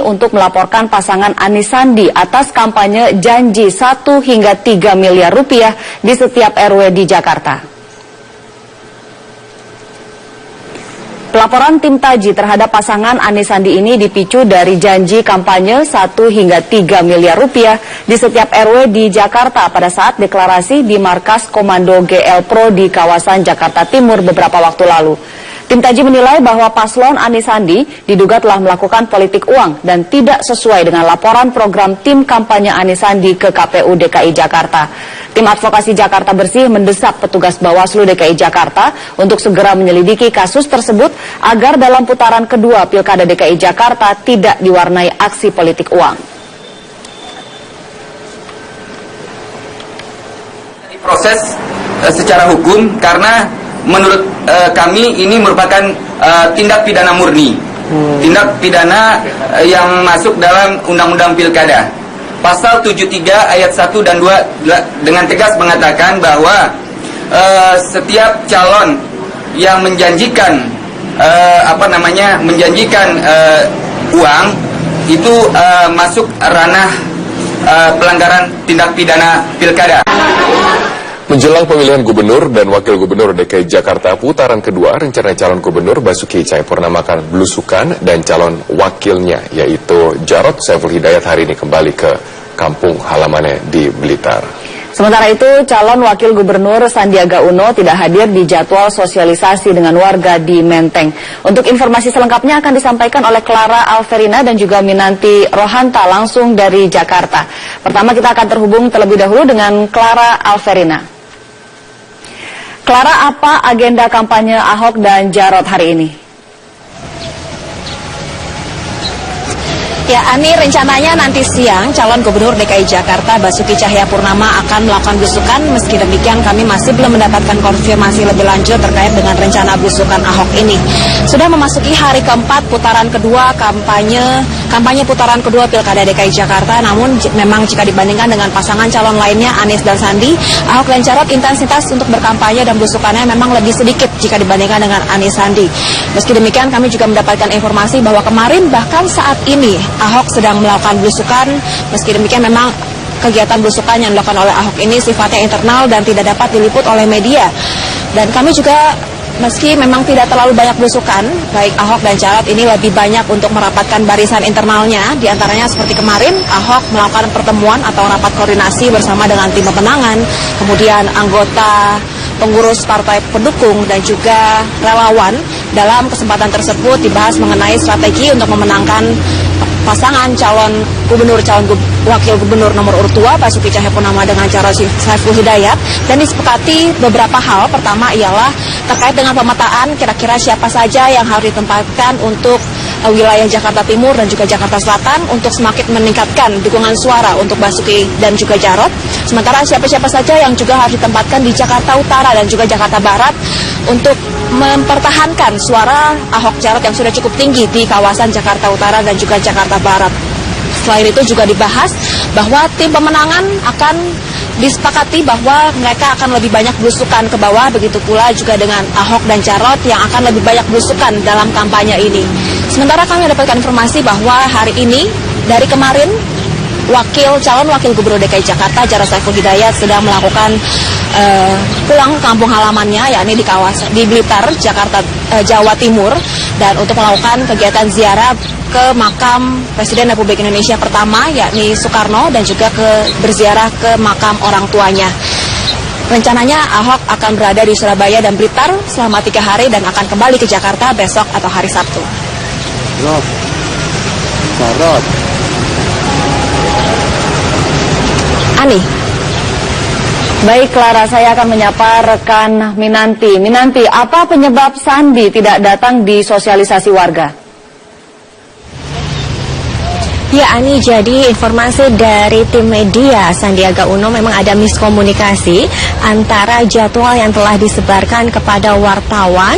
untuk melaporkan pasangan Anies Sandi atas kampanye janji 1 hingga 3 miliar rupiah di setiap RW di Jakarta. Pelaporan tim Taji terhadap pasangan Anies Sandi ini dipicu dari janji kampanye 1 hingga 3 miliar rupiah di setiap RW di Jakarta pada saat deklarasi di markas Komando GL Pro di kawasan Jakarta Timur beberapa waktu lalu. Tim Taji menilai bahwa paslon Anies Sandi diduga telah melakukan politik uang dan tidak sesuai dengan laporan program tim kampanye Anies Sandi ke KPU DKI Jakarta. Tim Advokasi Jakarta Bersih mendesak petugas Bawaslu DKI Jakarta untuk segera menyelidiki kasus tersebut agar dalam putaran kedua Pilkada DKI Jakarta tidak diwarnai aksi politik uang. Diproses secara hukum karena menurut kami ini merupakan tindak pidana murni, tindak pidana yang masuk dalam Undang-Undang Pilkada. Pasal 73 ayat 1 dan 2 dengan tegas mengatakan bahwa setiap calon yang menjanjikan uang itu masuk ranah pelanggaran tindak pidana pilkada. Menjelang pemilihan gubernur dan wakil gubernur DKI Jakarta putaran kedua, rencana calon gubernur Basuki Cahayapurnama akan belusukan dan calon wakilnya yaitu Jarod Saiful Hidayat hari ini kembali ke kampung halamannya di Blitar. Sementara itu, calon wakil gubernur Sandiaga Uno tidak hadir di jadwal sosialisasi dengan warga di Menteng. Untuk informasi selengkapnya akan disampaikan oleh Clara Alverina dan juga Minanti Rohanta langsung dari Jakarta. Pertama kita akan terhubung terlebih dahulu dengan Clara Alverina. Clara, apa agenda kampanye Ahok dan Jarod hari ini? Ya, Ani, rencananya nanti siang calon gubernur DKI Jakarta Basuki Cahayapurnama akan melakukan belusukan. Meski demikian kami masih belum mendapatkan konfirmasi lebih lanjut terkait dengan rencana belusukan Ahok ini. Sudah memasuki hari keempat putaran kedua kampanye putaran kedua Pilkada DKI Jakarta. Namun memang jika dibandingkan dengan pasangan calon lainnya Anies dan Sandi, Ahok dan Jarod intensitas untuk berkampanye dan belusukannya memang lebih sedikit jika dibandingkan dengan Anies Sandi. Meski demikian kami juga mendapatkan informasi bahwa kemarin bahkan saat ini Ahok sedang melakukan belusukan. Meski demikian memang kegiatan belusukan yang dilakukan oleh Ahok ini sifatnya internal dan tidak dapat diliput oleh media. Dan kami juga meski memang tidak terlalu banyak belusukan, baik Ahok dan Jarod ini lebih banyak untuk merapatkan barisan internalnya. Di antaranya seperti kemarin Ahok melakukan pertemuan atau rapat koordinasi bersama dengan tim pemenangan, kemudian anggota pengurus partai pendukung dan juga relawan. Dalam kesempatan tersebut dibahas mengenai strategi untuk memenangkan pasangan calon wakil gubernur nomor urut 2 Basuki Cahayapurnama dengan Jarod Saiful Hidayat, dan disepakati beberapa hal. Pertama ialah terkait dengan pemetaan kira-kira siapa saja yang harus ditempatkan untuk wilayah Jakarta Timur dan juga Jakarta Selatan untuk semakin meningkatkan dukungan suara untuk Basuki dan juga Jarod. Sementara siapa-siapa saja yang juga harus ditempatkan di Jakarta Utara dan juga Jakarta Barat untuk mempertahankan suara Ahok Jarod yang sudah cukup tinggi di kawasan Jakarta Utara dan juga Jakarta Barat. Selain itu juga dibahas bahwa tim pemenangan akan disepakati bahwa mereka akan lebih banyak belusukan ke bawah, begitu pula juga dengan Ahok dan Jarod yang akan lebih banyak belusukan dalam kampanye ini. Sementara kami mendapatkan informasi bahwa hari ini dari kemarin calon wakil gubernur DKI Jakarta Jarod Saiful Hidayat sedang melakukan pulang kampung halamannya, yakni di Blitar, Jawa Timur, dan untuk melakukan kegiatan ziarah ke makam Presiden Republik Indonesia pertama, yakni Soekarno, dan juga berziarah ke makam orang tuanya. Rencananya Ahok akan berada di Surabaya dan Blitar selama 3 hari dan akan kembali ke Jakarta besok atau hari Sabtu. Jarod. Ani. Baik, Clara, saya akan menyapa rekan Minanti. Minanti, apa penyebab Sandi tidak datang di sosialisasi warga? Ya, Ani, jadi informasi dari tim media Sandiaga Uno memang ada miskomunikasi antara jadwal yang telah disebarkan kepada wartawan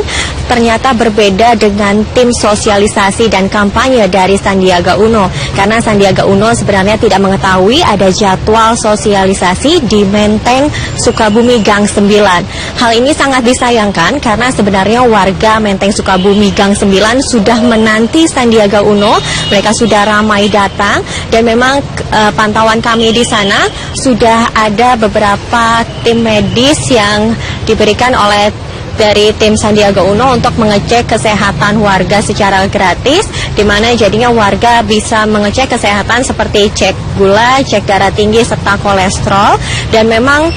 ternyata berbeda dengan tim sosialisasi dan kampanye dari Sandiaga Uno. Karena Sandiaga Uno sebenarnya tidak mengetahui ada jadwal sosialisasi di Menteng Sukabumi Gang 9. Hal ini sangat disayangkan karena sebenarnya warga Menteng Sukabumi Gang 9 sudah menanti Sandiaga Uno. Mereka sudah ramai datang dan memang pantauan kami di sana sudah ada beberapa tim medis yang diberikan oleh dari tim Sandiaga Uno untuk mengecek kesehatan warga secara gratis, di mana jadinya warga bisa mengecek kesehatan seperti cek gula, cek darah tinggi, serta kolesterol. Dan memang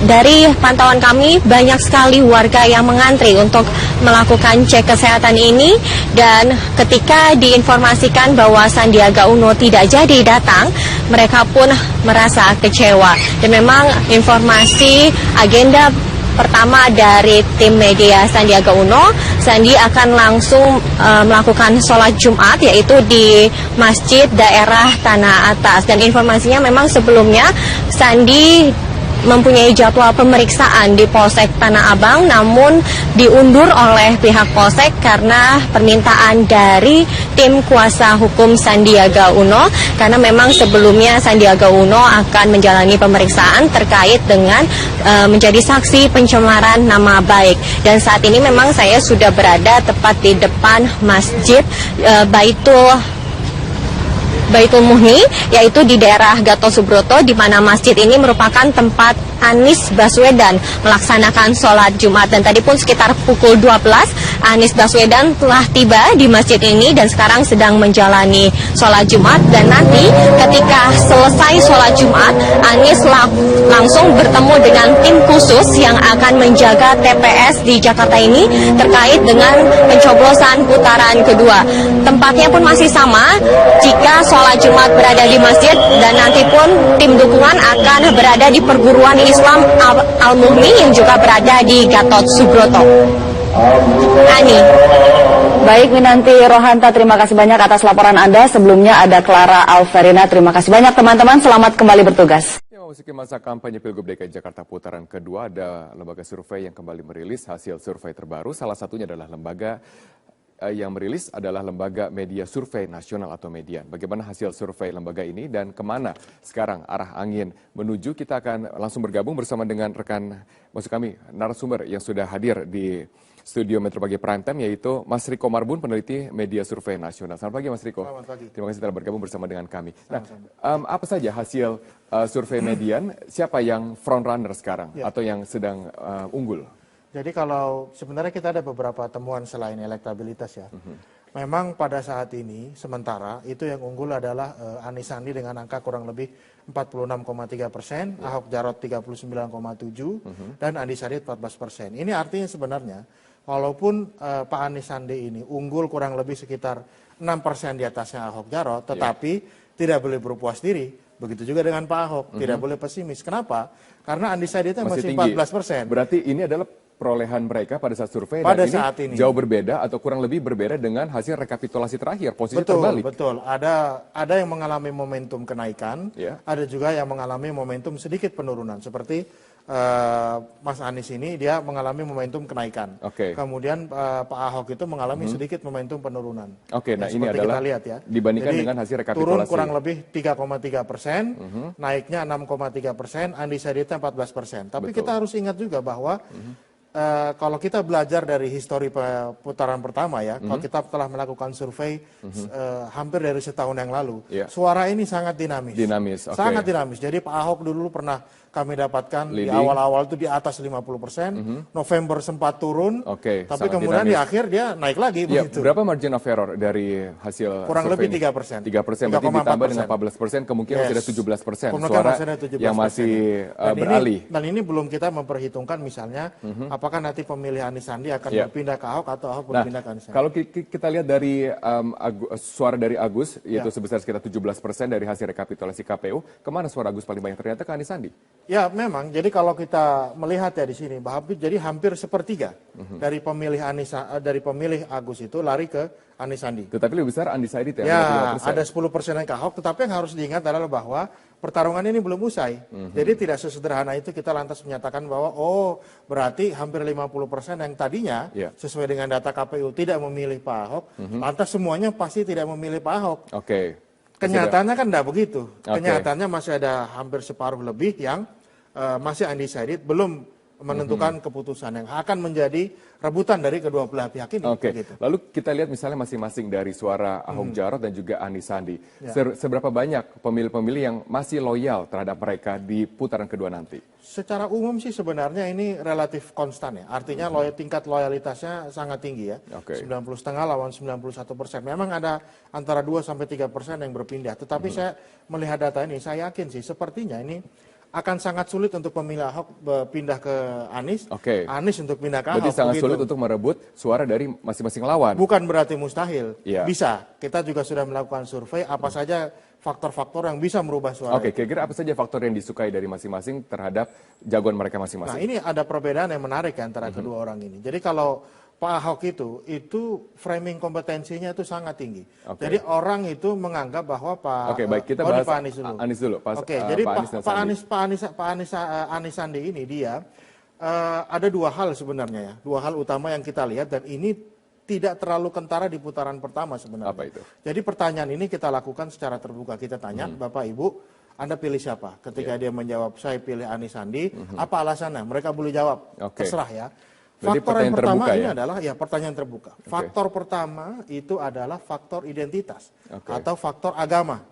dari pantauan kami banyak sekali warga yang mengantri untuk melakukan cek kesehatan ini, dan ketika diinformasikan bahwa Sandiaga Uno tidak jadi datang, mereka pun merasa kecewa. Dan memang informasi agenda pertama dari tim media Sandiaga Uno, Sandi akan langsung melakukan sholat Jumat yaitu di Masjid Daerah Tanah Atas. Dan informasinya memang sebelumnya Sandi mempunyai jadwal pemeriksaan di Polsek Tanah Abang, namun diundur oleh pihak Polsek karena permintaan dari tim kuasa hukum Sandiaga Uno, karena memang sebelumnya Sandiaga Uno akan menjalani pemeriksaan terkait dengan menjadi saksi pencemaran nama baik. Dan saat ini memang saya sudah berada tepat di depan Masjid Baitul Muhni, yaitu di daerah Gatot Subroto, di mana masjid ini merupakan tempat Anies Baswedan melaksanakan sholat Jumat. Dan tadi pun sekitar pukul 12, Anies Baswedan telah tiba di masjid ini dan sekarang sedang menjalani sholat Jumat. Dan nanti ketika selesai sholat Jumat, Anies langsung bertemu dengan tim khusus yang akan menjaga TPS di Jakarta ini terkait dengan pencoblosan putaran kedua. Tempatnya pun masih sama, jika sholat Jumat berada di masjid, dan nanti pun tim dukungan akan berada di perguruan Islam Al-Muhni yang juga berada di Gatot Subroto. Ani. Baik, Winanti Rohanta, terima kasih banyak atas laporan Anda. Sebelumnya ada Clara Alverina, terima kasih banyak teman-teman, selamat kembali bertugas. Memasuki masa kampanye Pilgub DKI Jakarta putaran kedua, ada lembaga survei yang kembali merilis hasil survei terbaru. Salah satunya adalah lembaga yang merilis adalah Lembaga Media Survei Nasional atau Median. Bagaimana hasil survei lembaga ini dan kemana sekarang arah angin menuju? Kita akan langsung bergabung bersama dengan rekan maksud kami narasumber yang sudah hadir di studio Metro Pagi Prime Time, yaitu Mas Riko Marbun, peneliti Media Survei Nasional. Selamat pagi Mas Riko. Selamat pagi. Terima kasih telah bergabung bersama dengan kami. Nah, apa saja hasil survei Median? Siapa yang front runner sekarang atau yang sedang unggul? Jadi kalau sebenarnya kita ada beberapa temuan selain elektabilitas ya. Memang pada saat ini sementara itu yang unggul adalah Anies Sandi dengan angka kurang lebih 46,3%, Ahok Jarot 39,7%, dan Andi Sadiq 14%. Ini artinya sebenarnya walaupun Pak Anies Sandi ini unggul kurang lebih sekitar 6% di atasnya Ahok Jarot, tetapi tidak boleh berpuas diri. Begitu juga dengan Pak Ahok, tidak boleh pesimis. Kenapa? Karena Andi Sadiq masih 14%. Berarti ini adalah perolehan mereka pada saat survei pada dan saat ini ini jauh berbeda atau kurang lebih berbeda dengan hasil rekapitulasi terakhir, posisi terbalik. Betul, ada yang mengalami momentum kenaikan, ada juga yang mengalami momentum sedikit penurunan. Seperti Mas Anies ini dia mengalami momentum kenaikan. Kemudian Pak Ahok itu mengalami sedikit momentum penurunan. Nah ini adalah kita lihat ya. Dibandingkan dengan hasil rekapitulasi. Turun kurang lebih 3,3%, naiknya 6,3%, Andi Sadiqnya 14%. Tapi kita harus ingat juga bahwa kalau kita belajar dari histori putaran pertama ya, kalau kita telah melakukan survei hampir dari setahun yang lalu, suara ini sangat dinamis. Sangat dinamis. Jadi Pak Ahok dulu pernah kami dapatkan leading. Di awal-awal itu di atas 50%, November sempat turun, tapi kemudian dinamis. Di akhir dia naik lagi. Begitu. Berapa margin of error dari hasil kurang lebih 3%. 3%, berarti ditambah dengan 14%, kemungkinan sudah 17% suara 17%. Yang masih beralih. Dan ini belum kita memperhitungkan misalnya, apakah nanti pemilih Anies Sandi akan berpindah ke Ahok atau Ahok berpindah ke Anies Sandi. Kalau kita lihat dari suara dari Agus, yaitu sebesar sekitar 17% dari hasil rekapitulasi KPU, kemana suara Agus paling banyak? Ternyata ke Anies Sandi. Ya memang, jadi kalau kita melihat ya di sini, jadi hampir sepertiga dari pemilih Agus itu lari ke Anies Sandi. Tetapi lebih besar undecided ya, Ya, 25%. ada 10% yang ke Ahok, tetapi yang harus diingat adalah bahwa pertarungan ini belum usai. Jadi tidak sesederhana itu kita lantas menyatakan bahwa berarti hampir 50% yang tadinya sesuai dengan data KPU tidak memilih Pak Ahok, lantas semuanya pasti tidak memilih Pak Ahok. Oke. Kenyataannya kan tidak begitu. Kenyataannya masih ada hampir separuh lebih yang masih undecided, belum menentukan keputusan yang akan menjadi rebutan dari kedua belah pihak ini. Oke, Begitu. lalu kita lihat misalnya masing-masing dari suara Ahok Jarot dan juga Anies Sandi. Ya. Seberapa banyak pemilih-pemilih yang masih loyal terhadap mereka di putaran kedua nanti? Secara umum sih sebenarnya ini relatif konstan ya. Artinya tingkat loyalitasnya sangat tinggi ya. 90,5 lawan 91%. Memang ada antara 2-3% yang berpindah. Tetapi saya melihat data ini, saya yakin sih sepertinya ini akan sangat sulit untuk pemilih Ahok pindah ke Anies, Anies untuk pindah ke Ahok. Berarti sangat sulit untuk merebut suara dari masing-masing lawan. Bukan berarti mustahil, Ya. bisa. Kita juga sudah melakukan survei apa saja faktor-faktor yang bisa merubah suara. Oke, kira-kira apa saja faktor yang disukai dari masing-masing terhadap jagoan mereka Nah, masing-masing? ini ada perbedaan yang menarik ya antara kedua orang ini. Jadi kalau Pak Ahok itu framing kompetensinya itu sangat tinggi. Jadi orang itu menganggap bahwa Pak baik, kita bahas Pak Anies dulu. Anies dulu. Jadi Pak Anies Sandi ini dia ada dua hal sebenarnya ya. Dua hal utama yang kita lihat dan ini tidak terlalu kentara di putaran pertama sebenarnya. Apa itu? Jadi pertanyaan ini kita lakukan secara terbuka. Kita tanya, Bapak Ibu, Anda pilih siapa? Ketika dia menjawab, saya pilih Anies Sandi, apa alasannya? Mereka boleh jawab, terserah ya. Faktor yang pertama ini adalah pertanyaan terbuka. Faktor pertama itu adalah faktor identitas atau faktor agama.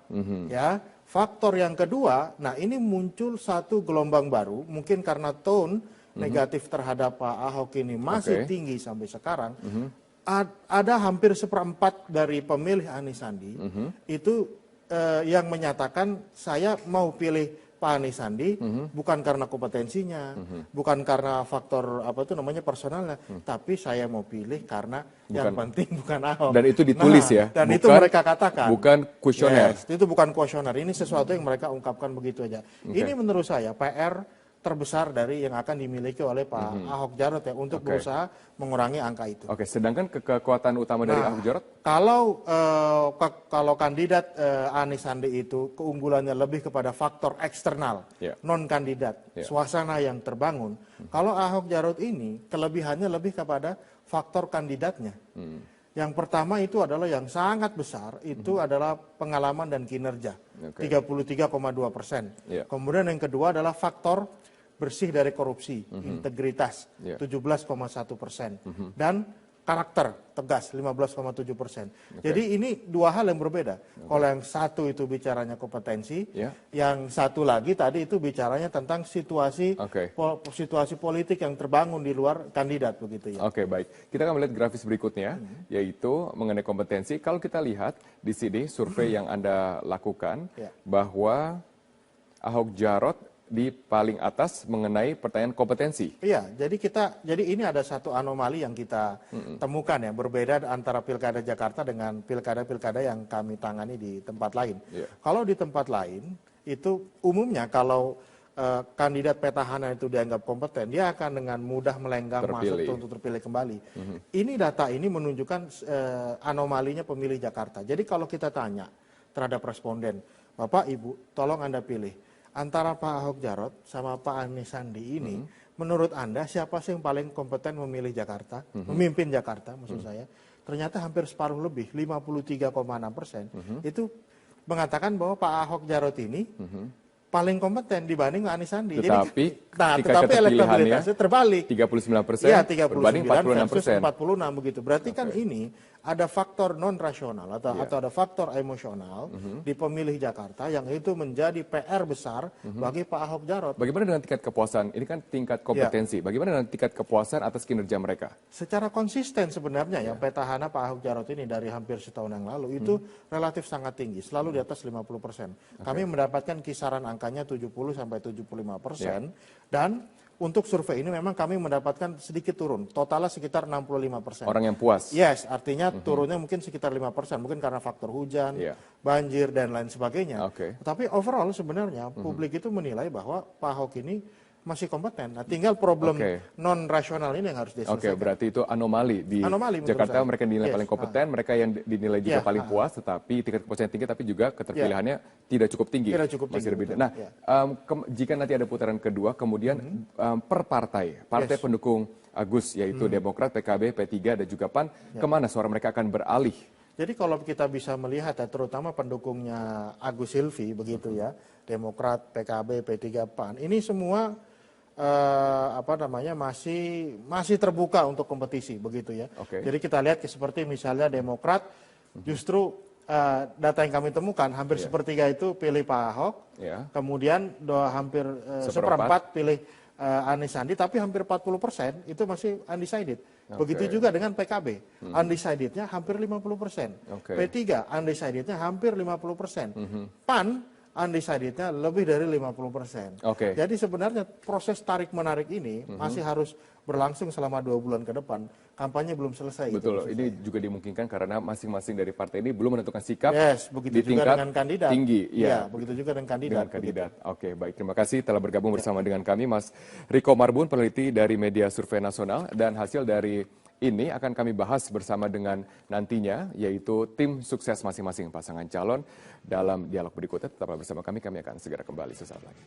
Ya, faktor yang kedua, nah ini muncul satu gelombang baru, mungkin karena tone negatif terhadap Pak Ahok ini masih tinggi sampai sekarang. Ada hampir 1/4 dari pemilih Anies Sandi itu yang menyatakan saya mau pilih Pak Anies Sandi bukan karena kompetensinya, bukan karena faktor personalnya, tapi saya mau pilih karena yang penting bukan Ahok. Dan itu ditulis ya. Dan itu mereka katakan. Bukan kuesioner. Yes, itu bukan kuesioner. Ini sesuatu yang mereka ungkapkan begitu aja. Ini menurut saya PR terbesar dari yang akan dimiliki oleh Pak Ahok Jarot ya untuk berusaha mengurangi angka itu. Sedangkan kekuatan utama dari Ahok Jarot? Kalau kandidat Anies Sandi itu keunggulannya lebih kepada faktor eksternal, non kandidat, suasana yang terbangun. Kalau Ahok Jarot ini kelebihannya lebih kepada faktor kandidatnya. Yang pertama itu adalah yang sangat besar, itu adalah pengalaman dan kinerja, 33,2%. Kemudian yang kedua adalah faktor bersih dari korupsi, integritas, 17,1%. Dan karakter, tegas, 15,7%. Jadi ini dua hal yang berbeda. Kalau yang satu itu bicaranya kompetensi, yang satu lagi tadi itu bicaranya tentang situasi politik yang terbangun di luar kandidat begitu ya. Baik. Kita akan melihat grafis berikutnya, yaitu mengenai kompetensi. Kalau kita lihat di sini survei yang Anda lakukan, bahwa Ahok Jarot di paling atas mengenai pertanyaan kompetensi. Iya, jadi ini ada satu anomali yang kita temukan ya, berbeda antara Pilkada Jakarta dengan pilkada-pilkada yang kami tangani di tempat lain. Kalau di tempat lain itu umumnya kalau kandidat petahana itu dianggap kompeten, dia akan dengan mudah melenggang masuk untuk terpilih kembali. Ini data ini menunjukkan anomalinya pemilih Jakarta. Jadi kalau kita tanya terhadap responden, Bapak Ibu, tolong Anda pilih antara Pak Ahok Jarot sama Pak Anies Sandi ini, menurut Anda siapa sih yang paling kompeten memilih Jakarta, memimpin Jakarta maksud saya? Ternyata hampir separuh lebih, 53,6%, itu mengatakan bahwa Pak Ahok Jarot ini paling kompeten dibanding Anies Sandi. Tetapi tetapi elektabilitasnya terbalik. 39%, ya, berbanding 46%. 46 begitu. Berarti kan ini ada faktor non rasional atau ada faktor emosional di pemilih Jakarta yang itu menjadi PR besar bagi Pak Ahok Jarot. Bagaimana dengan tingkat kepuasan? Ini kan tingkat kompetensi. Bagaimana dengan tingkat kepuasan atas kinerja mereka? Secara konsisten sebenarnya ya petahana Pak Ahok Jarot ini dari hampir setahun yang lalu itu relatif sangat tinggi, selalu di atas 50%. Kami mendapatkan kisaran angkanya 70-75%, dan untuk survei ini memang kami mendapatkan sedikit turun, totalnya sekitar 65%. Orang yang puas? Yes, artinya turunnya mungkin sekitar 5%, mungkin karena faktor hujan, banjir, dan lain sebagainya. Tapi overall sebenarnya publik itu menilai bahwa Pak Ahok ini masih kompeten. Nah, tinggal problem non rasional ini yang harus diselesaikan. Berarti itu anomali di Jakarta. Mereka dinilai paling kompeten, mereka yang dinilai juga paling puas, tetapi tingkat kepuasan tinggi, tapi juga keterpilihannya tidak cukup tinggi. Masih lebih. Nah, jika nanti ada putaran kedua, kemudian per partai pendukung Agus, yaitu Demokrat, PKB, P3, dan juga PAN, kemana suara mereka akan beralih? Jadi kalau kita bisa melihat ya, terutama pendukungnya Agus Silvi begitu ya, Demokrat, PKB, P3, PAN, ini semua masih terbuka untuk kompetisi begitu ya. Jadi kita lihat seperti misalnya Demokrat, justru data yang kami temukan hampir sepertiga itu pilih Pak Ahok, kemudian hampir seperempat pilih Anies Sandi, tapi hampir 40% itu masih undecided. Begitu juga dengan PKB, undecidednya hampir 50%. P3 undecidednya hampir 50%. PAN undecidednya lebih dari 50%. Jadi sebenarnya proses tarik-menarik ini masih harus berlangsung selama 2 bulan ke depan. Kampanye belum selesai. Betul, ini juga dimungkinkan karena masing-masing dari partai ini belum menentukan sikap begitu di juga tingkat dengan kandidat. Tinggi. Begitu juga dengan kandidat. Oke, baik. Terima kasih telah bergabung bersama dengan kami, Mas Riko Marbun, peneliti dari Media Survei Nasional. Dan hasil dari ini akan kami bahas bersama dengan nantinya, yaitu tim sukses masing-masing pasangan calon dalam dialog berikutnya. Tetaplah bersama kami akan segera kembali sesaat lagi.